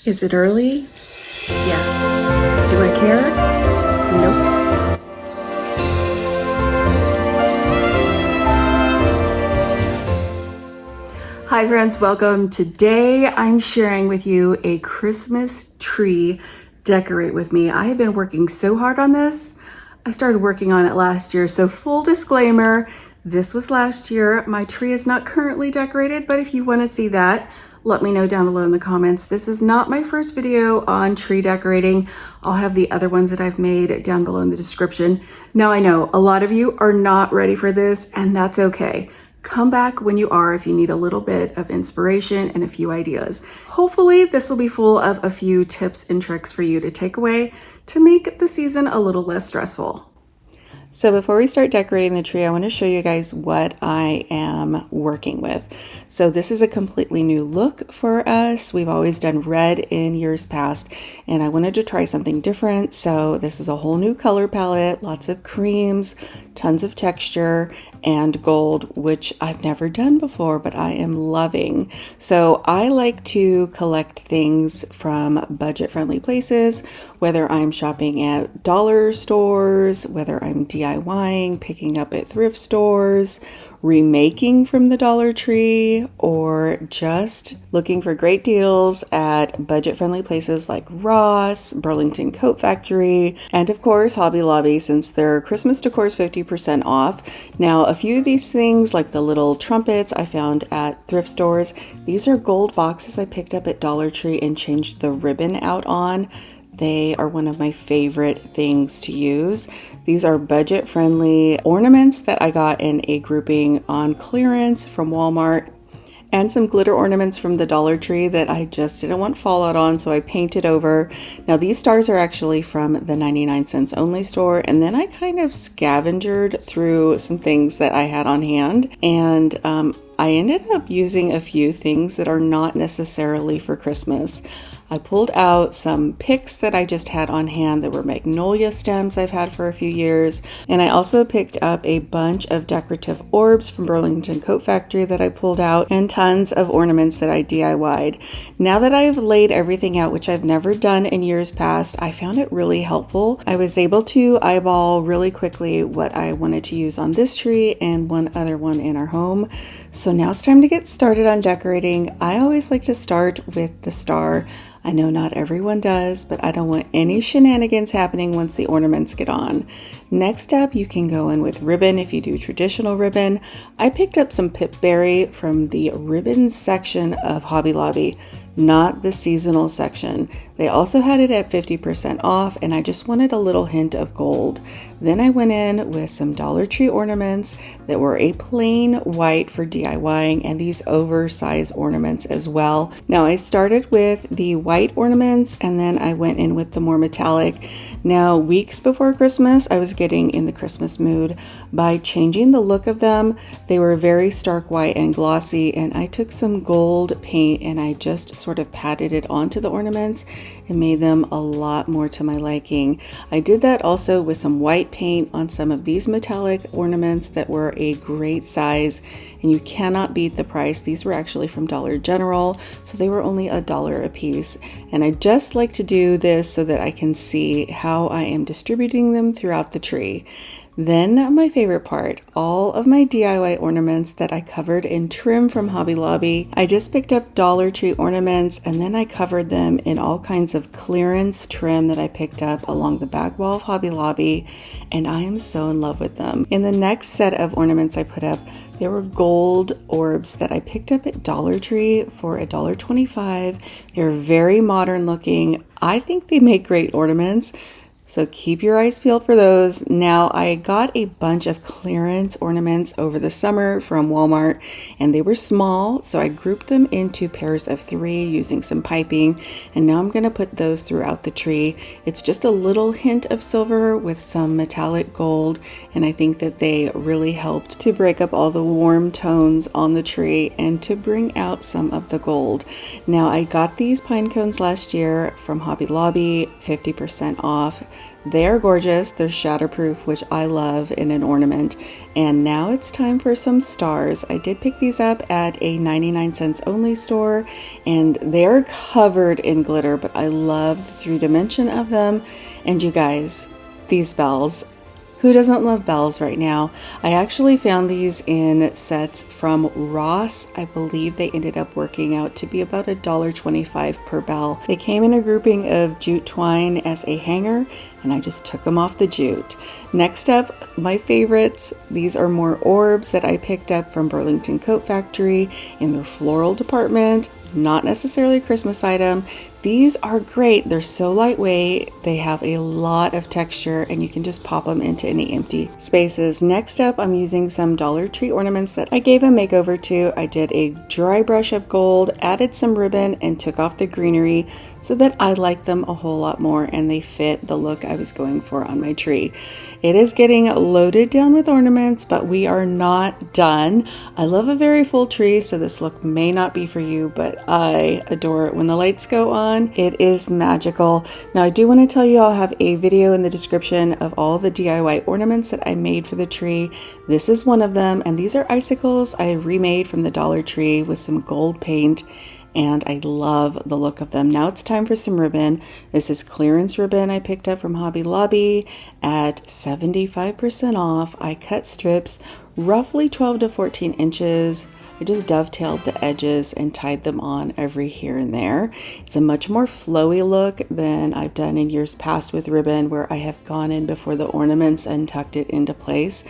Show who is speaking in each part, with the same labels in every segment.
Speaker 1: Is it early? Yes. Do I care? Nope. Hi friends, welcome. Today I'm sharing with you a Christmas tree decorate with me. I have been working so hard on this. I started working on it last year, so full disclaimer, this was last year. My tree is not currently decorated, but if you want to see that, let me know down below in the comments. This is not my first video on tree decorating. I'll have the other ones that I've made down below in the description. Now I know a lot of you are not ready for this, and that's okay. Come back when you are if you need a little bit of inspiration and a few ideas. Hopefully this will be full of a few tips and tricks for you to take away to make the season a little less stressful. So before we start decorating the tree, I want to show you guys what I am working with. So this is a completely new look for us. We've always done red in years past, and I wanted to try something different. So this is a whole new color palette, lots of creams, tons of texture, and gold, which I've never done before, but I am loving. So I like to collect things from budget-friendly places, whether I'm shopping at dollar stores, whether I'm DIYing, picking up at thrift stores, remaking from the Dollar Tree, or just looking for great deals at budget-friendly places like Ross, Burlington Coat Factory, and of course Hobby Lobby, since their Christmas decor is 50% off. Now, a few of these things, like the little trumpets I found at thrift stores, these are gold boxes I picked up at Dollar Tree and changed the ribbon out on. They are one of my favorite things to use. These are budget-friendly ornaments that I got in a grouping on clearance from Walmart, and some glitter ornaments from the Dollar Tree that I just didn't want fallout on, so I painted over. Now these stars are actually from the 99 cents only store, and then I kind of scavengered through some things that I had on hand, and I ended up using a few things that are not necessarily for Christmas. I pulled out some picks that I just had on hand that were magnolia stems I've had for a few years. And I also picked up a bunch of decorative orbs from Burlington Coat Factory that I pulled out, and tons of ornaments that I DIY'd. Now that I've laid everything out, which I've never done in years past, I found it really helpful. I was able to eyeball really quickly what I wanted to use on this tree and one other one in our home. So now it's time to get started on decorating. I always like to start with the star. I know not everyone does, but I don't want any shenanigans happening once the ornaments get on. Next up, you can go in with ribbon if you do traditional ribbon. I picked up some Pipberry from the ribbon section of Hobby Lobby, not the seasonal section. They also had it at 50% off, and I just wanted a little hint of gold. Then I went in with some Dollar Tree ornaments that were a plain white for DIYing, and these oversized ornaments as well. Now I started with the white ornaments, and then I went in with the more metallic. Now, weeks before Christmas, I was getting in the Christmas mood by changing the look of them. They were very stark white and glossy, and I took some gold paint and I just sort of patted it onto the ornaments and made them a lot more to my liking. I did that also with some white paint on some of these metallic ornaments that were a great size, and you cannot beat the price. These were actually from Dollar General, so they were only $1 a piece. And I just like to do this so that I can see how I am distributing them throughout the tree. Then my favorite part, all of my DIY ornaments that I covered in trim from Hobby Lobby. I just picked up Dollar Tree ornaments, and then I covered them in all kinds of clearance trim that I picked up along the back wall of Hobby Lobby, and I am so in love with them. In the next set of ornaments I put up, there were gold orbs that I picked up at Dollar Tree for $1.25. They're very modern looking. I think they make great ornaments, so keep your eyes peeled for those. Now, I got a bunch of clearance ornaments over the summer from Walmart, and they were small, so I grouped them into pairs of 3 using some piping, and now I'm going to put those throughout the tree. It's just a little hint of silver with some metallic gold, and I think that they really helped to break up all the warm tones on the tree and to bring out some of the gold. Now, I got these pine cones last year from Hobby Lobby, 50% off. They're gorgeous. They're shatterproof, which I love in an ornament. And now it's time for some stars. I did pick these up at a 99 cents only store, and they're covered in glitter, but I love the 3 dimension of them. And you guys, these bells. Who doesn't love bells right now? I actually found these in sets from Ross. I believe they ended up working out to be about $1.25 per bell. They came in a grouping of jute twine as a hanger, and I just took them off the jute. Next up, my favorites. These are more orbs that I picked up from Burlington Coat Factory in their floral department. Not necessarily a Christmas item. These are great. They're so lightweight. They have a lot of texture, and you can just pop them into any empty spaces. Next up, I'm using some Dollar Tree ornaments that I gave a makeover to. I did a dry brush of gold, added some ribbon, and took off the greenery so that I like them a whole lot more, and they fit the look I was going for on my tree. It is getting loaded down with ornaments, but we are not done. I love a very full tree, so this look may not be for you, but I adore it when the lights go on. It is magical. Now, I do want to tell you I'll have a video in the description of all the DIY ornaments that I made for the tree. This is one of them, and these are icicles I remade from the Dollar Tree with some gold paint, and I love the look of them. Now it's time for some ribbon. This is clearance ribbon I picked up from Hobby Lobby at 75% off. I cut strips roughly 12 to 14 inches. I just dovetailed the edges and tied them on every here and there. It's a much more flowy look than I've done in years past with ribbon, where I have gone in before the ornaments and tucked it into place.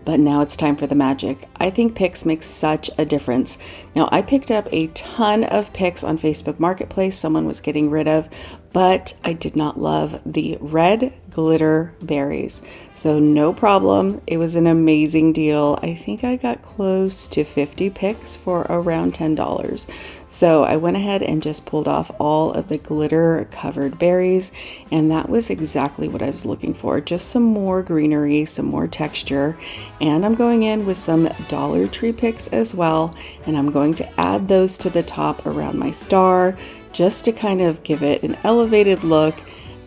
Speaker 1: But now it's time for the magic. I think picks make such a difference. Now, I picked up a ton of picks on Facebook Marketplace someone was getting rid of, but I did not love the red glitter berries. So no problem. It was an amazing deal. I think I got close to 50 picks for around $10. So I went ahead and just pulled off all of the glitter covered berries, and that was exactly what I was looking for. Just some more greenery, some more texture. And I'm going in with some Dollar Tree picks as well, and I'm going to add those to the top around my star just to kind of give it an elevated look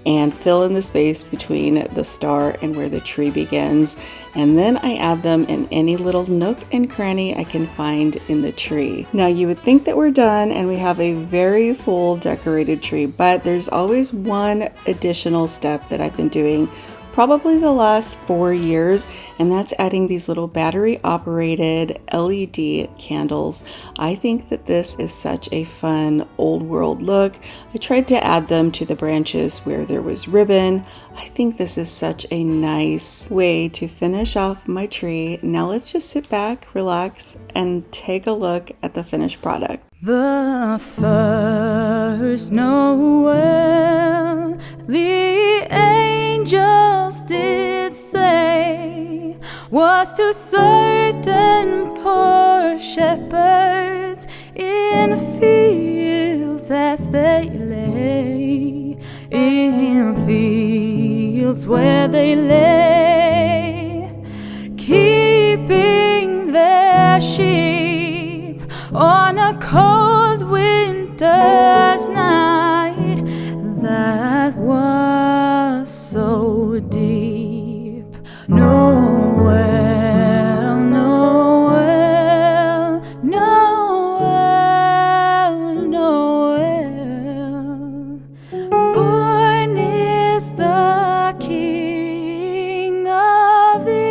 Speaker 1: and fill in the space between the star and where the tree begins. And then I add them in any little nook and cranny I can find in the tree. Now, you would think that we're done and we have a very full decorated tree, but there's always one additional step that I've been doing probably the last 4 years, and that's adding these little battery operated LED candles. I think that this is such a fun old world look. I tried to add them to the branches where there was ribbon. I think this is such a nice way to finish off my tree. Now let's just sit back, relax, and take a look at the finished product.
Speaker 2: The first Noel, the angels did say, was to certain poor shepherds in fields as they lay, in fields where they lay, keeping their sheep on a cold winter's night that was so deep. Noel, Noel, Noel, Noel, born is the King of Israel.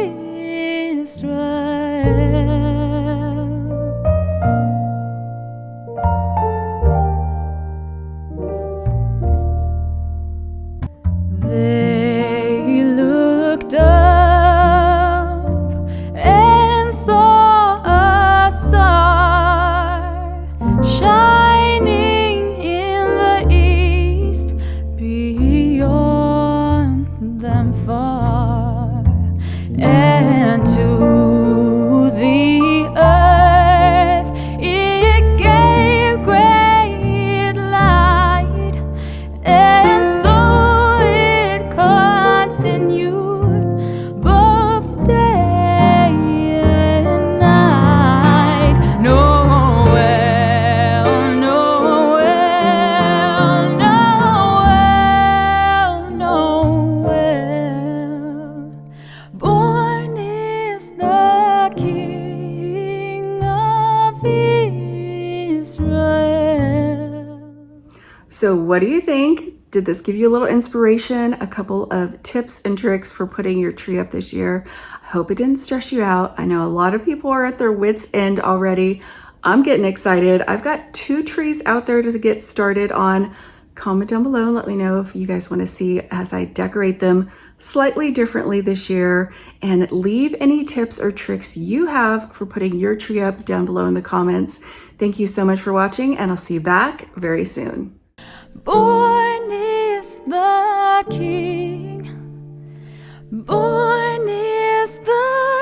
Speaker 1: So what do you think? Did this give you a little inspiration, a couple of tips and tricks for putting your tree up this year? I hope it didn't stress you out. I know a lot of people are at their wits' end already. I'm getting excited. I've got 2 trees out there to get started on. Comment down below and let me know if you guys want to see as I decorate them slightly differently this year, and leave any tips or tricks you have for putting your tree up down below in the comments. Thank you so much for watching, and I'll see you back very soon.
Speaker 2: Born is the King, born is the